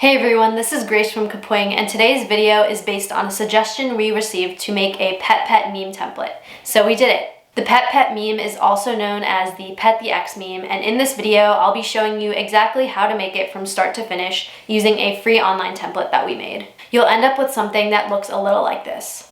Hey everyone, this is Grace from Kapwing, and today's video is based on a suggestion we received to make a Petpet meme template. So we did it. The Petpet meme is also known as the Pet the X meme, and in this video I'll be showing you exactly how to make it from start to finish using a free online template that we made. You'll end up with something that looks a little like this.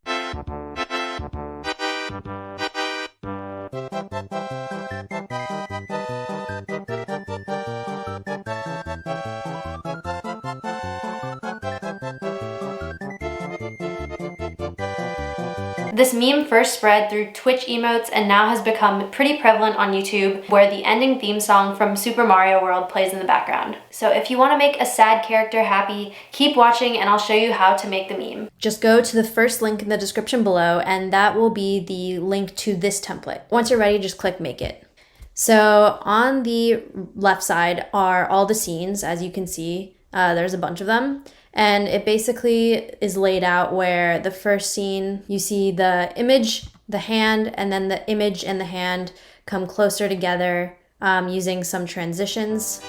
This meme first spread through Twitch emotes and now has become pretty prevalent on YouTube, where the ending theme song from Super Mario World plays in the background. So if you want to make a sad character happy, keep watching and I'll show you how to make the meme. Just go to the first link in the description below and that will be the link to this template. Once you're ready, just click make it. So on the left side are all the scenes, as you can see. There's a bunch of them. And it basically is laid out where the first scene, you see the image, the hand, and then the image and the hand come closer together using some transitions.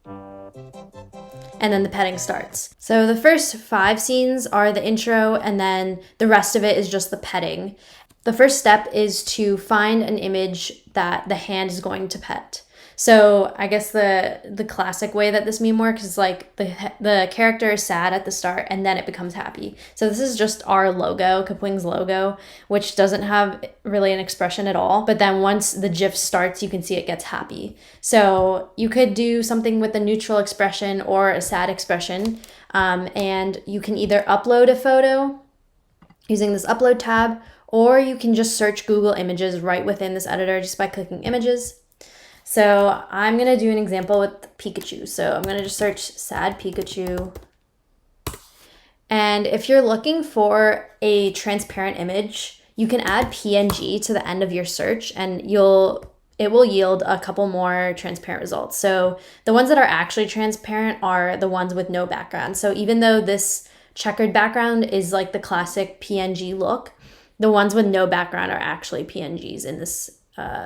And then the petting starts. So the first 5 scenes are the intro, and then the rest of it is just the petting. The first step is to find an image that the hand is going to pet. So I guess the classic way that this meme works is like the character is sad at the start and then it becomes happy. So this is just our logo, Kapwing's logo, which doesn't have really an expression at all. But then once the GIF starts, you can see it gets happy. So you could do something with a neutral expression or a sad expression. And you can either upload a photo using this upload tab, or you can just search Google Images right within this editor just by clicking images. So I'm going to do an example with Pikachu. So I'm going to just search sad Pikachu. And if you're looking for a transparent image, you can add PNG to the end of your search and it will yield a couple more transparent results. So the ones that are actually transparent are the ones with no background. So even though this checkered background is like the classic PNG look, the ones with no background are actually PNGs in this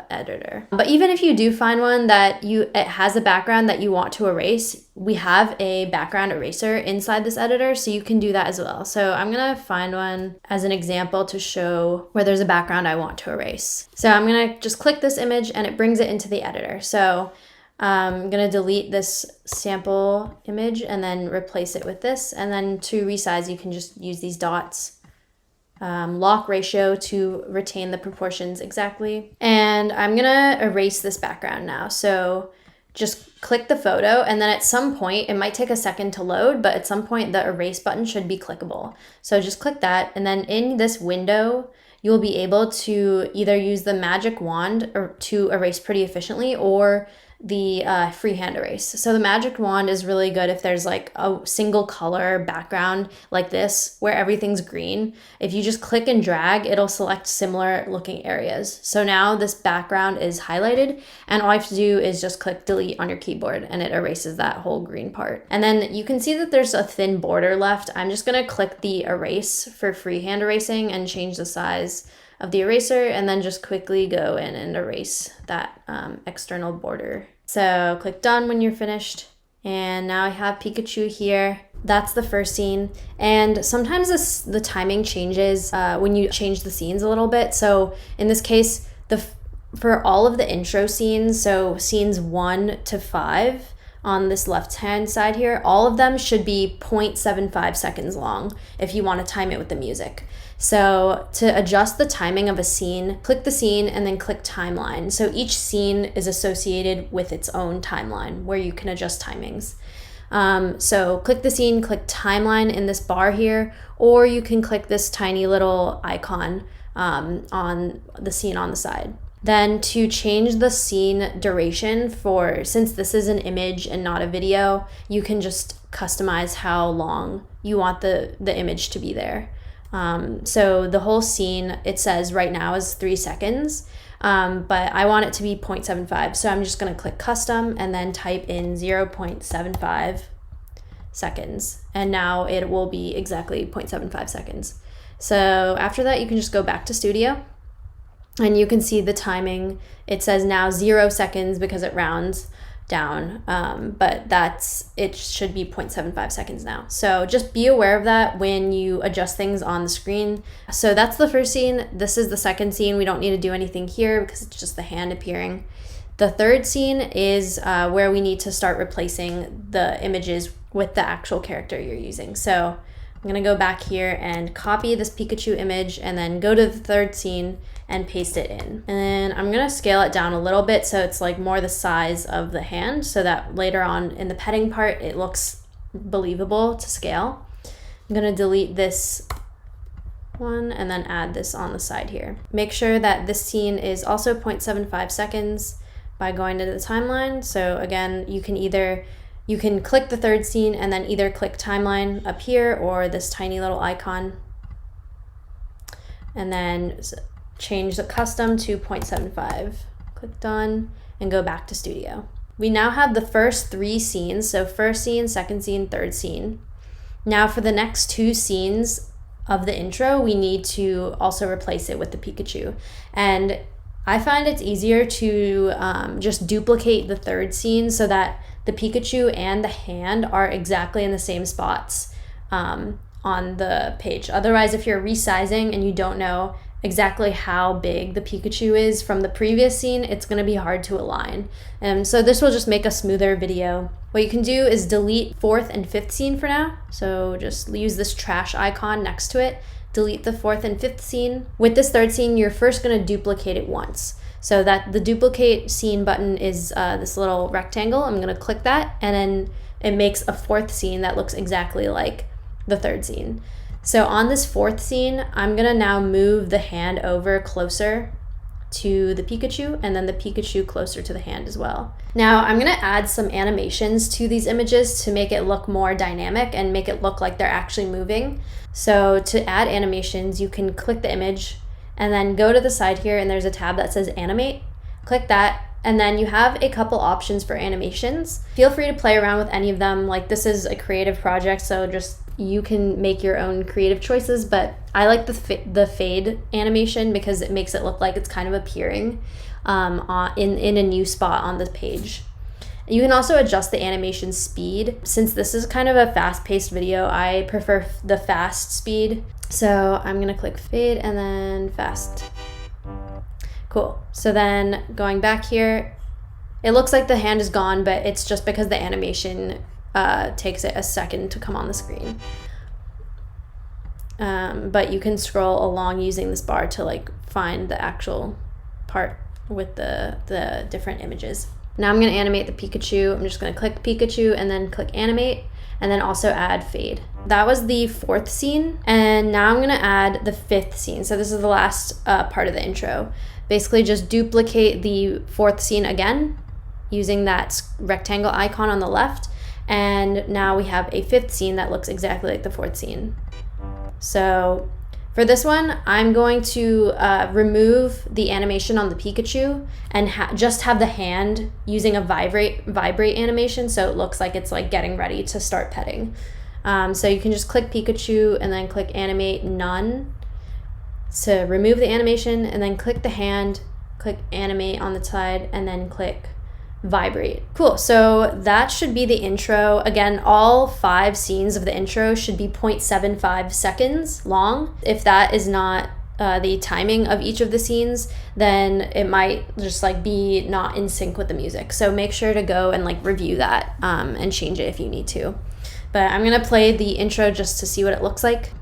editor. But even if you do find one that it has a background that you want to erase, we have a background eraser inside this editor, so you can do that as well. So I'm gonna find one as an example to show where there's a background I want to erase. So I'm gonna just click this image and it brings it into the editor. So I'm gonna delete this sample image and then replace it with this. And then to resize, you can just use these dots. Lock ratio to retain the proportions exactly. And I'm gonna erase this background now. So just click the photo and then at some point, it might take a second to load, but at some point the erase button should be clickable. So just click that, and then in this window, you'll be able to either use the magic wand to erase pretty efficiently, or the freehand erase. So the magic wand is really good if there's like a single color background like this where everything's green. If you just click and drag, it'll select similar looking areas. So now this background is highlighted and all you have to do is just click delete on your keyboard and it erases that whole green part. And then you can see that there's a thin border left. I'm just gonna click the erase for freehand erasing and change the size of the eraser, and then just quickly go in and erase that external border. So click done when you're finished. And now I have Pikachu here. That's the first scene. And sometimes the timing changes when you change the scenes a little bit. So in this case, for all of the intro scenes, so scenes 1 to 5, on this left-hand side here, all of them should be 0.75 seconds long if you want to time it with the music. So to adjust the timing of a scene, click the scene and then click timeline. So each scene is associated with its own timeline where you can adjust timings. So click the scene, click timeline in this bar here, or you can click this tiny little icon on the scene on the side. Then to change the scene duration since this is an image and not a video, you can just customize how long you want the image to be there. So the whole scene, it says right now is 3 seconds, but I want it to be 0.75. So I'm just gonna click custom and then type in 0.75 seconds. And now it will be exactly 0.75 seconds. So after that, you can just go back to Studio. And you can see the timing. It says now 0 seconds because it rounds down, but it should be 0.75 seconds now. So just be aware of that when you adjust things on the screen. So that's the first scene. This is the second scene. We don't need to do anything here because it's just the hand appearing. The third scene is where we need to start replacing the images with the actual character you're using. So I'm gonna go back here and copy this Pikachu image and then go to the third scene and paste it in. And then I'm gonna scale it down a little bit so it's like more the size of the hand so that later on in the petting part, it looks believable to scale. I'm gonna delete this one and then add this on the side here. Make sure that this scene is also 0.75 seconds by going to the timeline. So again, you can click the third scene and then either click timeline up here or this tiny little icon and then change the custom to 0.75. Click done and go back to studio. We now have the first three scenes. So first scene, second scene, third scene. Now for the next two scenes of the intro, we need to also replace it with the Pikachu. And I find it's easier to just duplicate the third scene so that the Pikachu and the hand are exactly in the same spots on the page. Otherwise, if you're resizing and you don't know exactly how big the Pikachu is from the previous scene, it's going to be hard to align. And so this will just make a smoother video. What you can do is delete fourth and fifth scene for now. So just use this trash icon next to it. Delete the fourth and fifth scene. With this third scene, you're first going to duplicate it once. So that the duplicate scene button is this little rectangle. I'm going to click that and then it makes a fourth scene that looks exactly like the third scene. So on this fourth scene, I'm going to now move the hand over closer to the Pikachu and then the Pikachu closer to the hand as well. Now I'm going to add some animations to these images to make it look more dynamic and make it look like they're actually moving. So to add animations, you can click the image and then go to the side here and there's a tab that says animate. Click that and then you have a couple options for animations. Feel free to play around with any of them. Like this is a creative project, so just you can make your own creative choices, but I like the fade animation because it makes it look like it's kind of appearing in a new spot on the page. You can also adjust the animation speed. Since this is kind of a fast-paced video, I prefer the fast speed. So I'm gonna click fade and then fast. Cool. So then going back here, it looks like the hand is gone, but it's just because the animation takes it a second to come on the screen. But you can scroll along using this bar to like find the actual part with the different images. Now I'm going to animate the Pikachu. I'm just going to click Pikachu and then click animate and then also add fade. That was the fourth scene. And now I'm going to add the fifth scene. So this is the last part of the intro. Basically just duplicate the fourth scene again using that rectangle icon on the left. And now we have a fifth scene that looks exactly like the fourth scene. So for this one, I'm going to remove the animation on the Pikachu and just have the hand using a vibrate animation so it looks like it's like getting ready to start petting. So you can just click Pikachu and then click animate none to remove the animation and then click the hand, click animate on the side and then click vibrate. Cool, so that should be the intro. Again, all 5 scenes of the intro should be 0.75 seconds long. If that is not the timing of each of the scenes, then it might just like be not in sync with the music. So make sure to go and like review that and change it if you need to. But I'm gonna play the intro just to see what it looks like.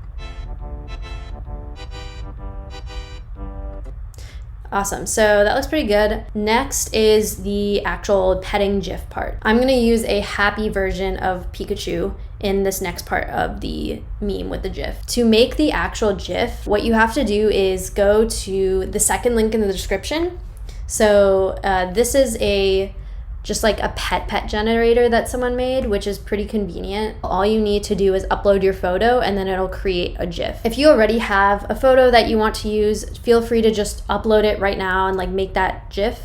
Awesome, so that looks pretty good. Next is the actual petting GIF part. I'm gonna use a happy version of Pikachu in this next part of the meme with the GIF. To make the actual GIF, what you have to do is go to the second link in the description. So this is just like a Petpet generator that someone made, which is pretty convenient. All you need to do is upload your photo and then it'll create a GIF. If you already have a photo that you want to use, feel free to just upload it right now and like make that GIF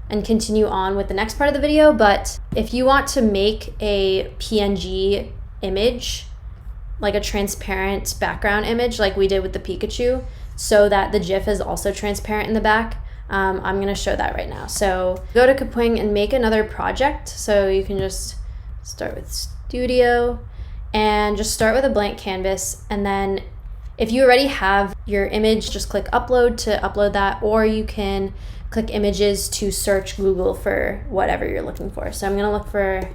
and continue on with the next part of the video. But if you want to make a PNG image, like a transparent background image like we did with the Pikachu, so that the GIF is also transparent in the back, I'm gonna show that right now. So go to Kapwing and make another project. So you can just start with Studio and just start with a blank canvas. And then if you already have your image, just click upload to upload that, or you can click images to search Google for whatever you're looking for. So I'm gonna look for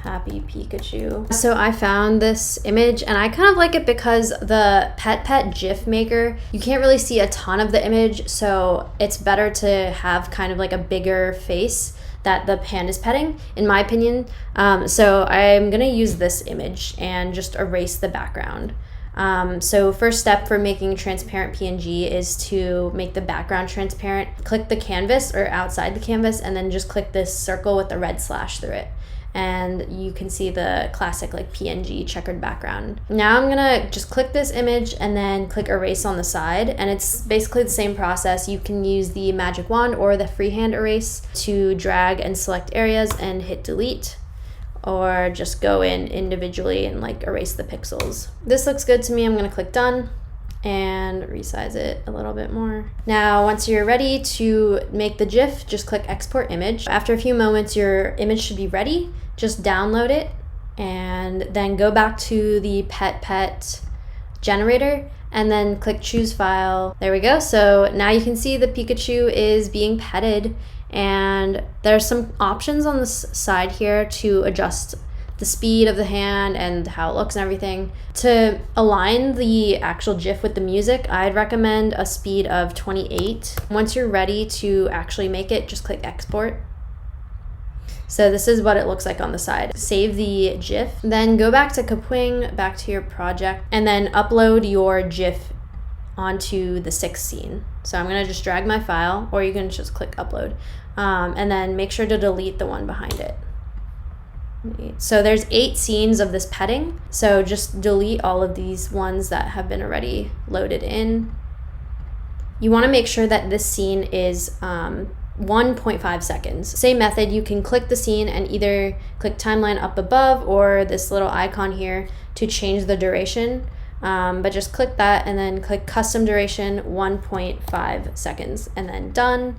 Happy Pikachu. So I found this image and I kind of like it because the Petpet GIF maker, you can't really see a ton of the image, so it's better to have kind of like a bigger face that the panda's petting, in my opinion. So I'm gonna use this image and just erase the background. So first step for making transparent PNG is to make the background transparent. Click the canvas or outside the canvas and then just click this circle with the red slash through it. And you can see the classic like PNG checkered background. Now I'm gonna just click this image and then click erase on the side, and it's basically the same process. You can use the magic wand or the freehand erase to drag and select areas and hit delete, or just go in individually and like erase the pixels. This looks good to me. I'm gonna click done and resize it a little bit more. Now, once you're ready to make the GIF, just click export image. After a few moments, your image should be ready. Just download it and then go back to the Petpet generator and then click choose file. There we go. So now you can see the Pikachu is being petted, and there's some options on this side here to adjust the speed of the hand and how it looks and everything. To align the actual GIF with the music, I'd recommend a speed of 28. Once you're ready to actually make it, just click export. So this is what it looks like on the side. Save the GIF, then go back to Kapwing, back to your project, and then upload your GIF onto the 6th scene. So I'm gonna just drag my file, or you can just click upload, and then make sure to delete the one behind it. So there's 8 scenes of this petting, so just delete all of these ones that have been already loaded in. You want to make sure that this scene is 1.5 seconds. Same method, you can click the scene and either click timeline up above or this little icon here to change the duration, but just click that and then click custom duration 1.5 seconds and then done.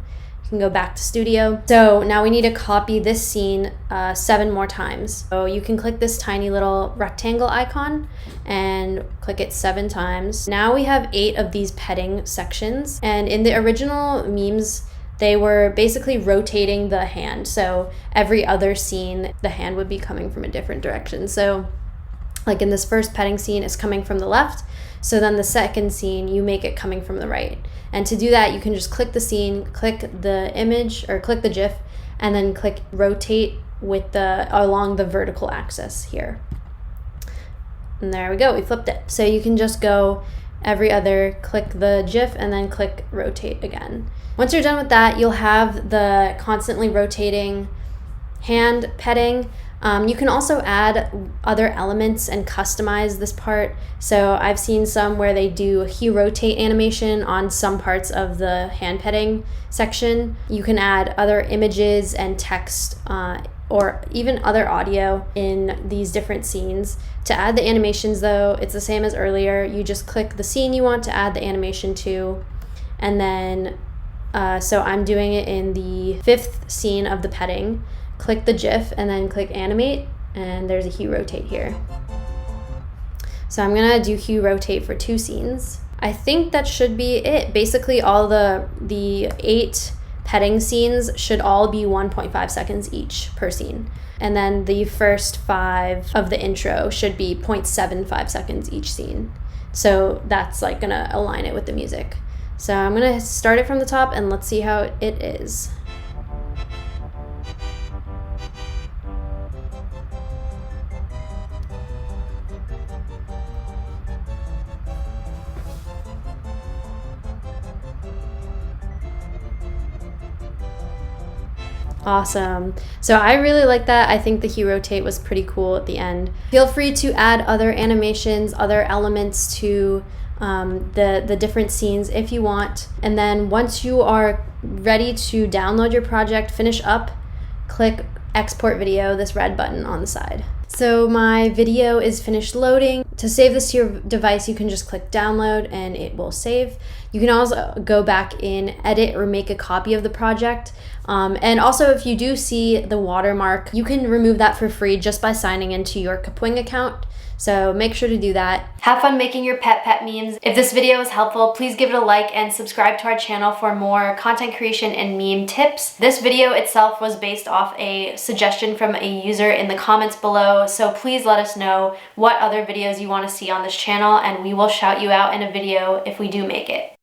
Can go back to studio. So now we need to copy this scene 7 more times. So you can click this tiny little rectangle icon and click it 7 times. Now we have 8 of these petting sections, and in the original memes they were basically rotating the hand. So every other scene the hand would be coming from a different direction. So like in this first petting scene, it's coming from the left. So then the second scene, you make it coming from the right. And to do that, you can just click the scene, click the image, or click the GIF, and then click rotate with along the vertical axis here. And there we go, we flipped it. So you can just go every other, click the GIF, and then click rotate again. Once you're done with that, you'll have the constantly rotating hand petting. You can also add other elements and customize this part. So I've seen some where they do a hue rotate animation on some parts of the hand petting section. You can add other images and text or even other audio in these different scenes. To add the animations though, it's the same as earlier. You just click the scene you want to add the animation to, and then so I'm doing it in the 5th scene of the petting. Click the GIF and then click animate, and there's a hue rotate here. So I'm gonna do hue rotate for 2 scenes. I think that should be it. Basically all the 8 petting scenes should all be 1.5 seconds each per scene. And then the first 5 of the intro should be 0.75 seconds each scene. So that's like gonna align it with the music. So I'm gonna start it from the top and let's see how it is. Awesome. So I really like that. I think the hue rotate was pretty cool at the end. Feel free to add other animations, other elements to the different scenes if you want. And then once you are ready to download your project, finish up, click export video, this red button on the side. So my video is finished loading. To save this to your device, you can just click download and it will save. You can also go back in, edit, or make a copy of the project. And also, if you do see the watermark, you can remove that for free just by signing into your Kapwing account. So make sure to do that. Have fun making your Petpet memes. If this video was helpful, please give it a like and subscribe to our channel for more content creation and meme tips. This video itself was based off a suggestion from a user in the comments below, so please let us know what other videos you want to see on this channel and we will shout you out in a video if we do make it.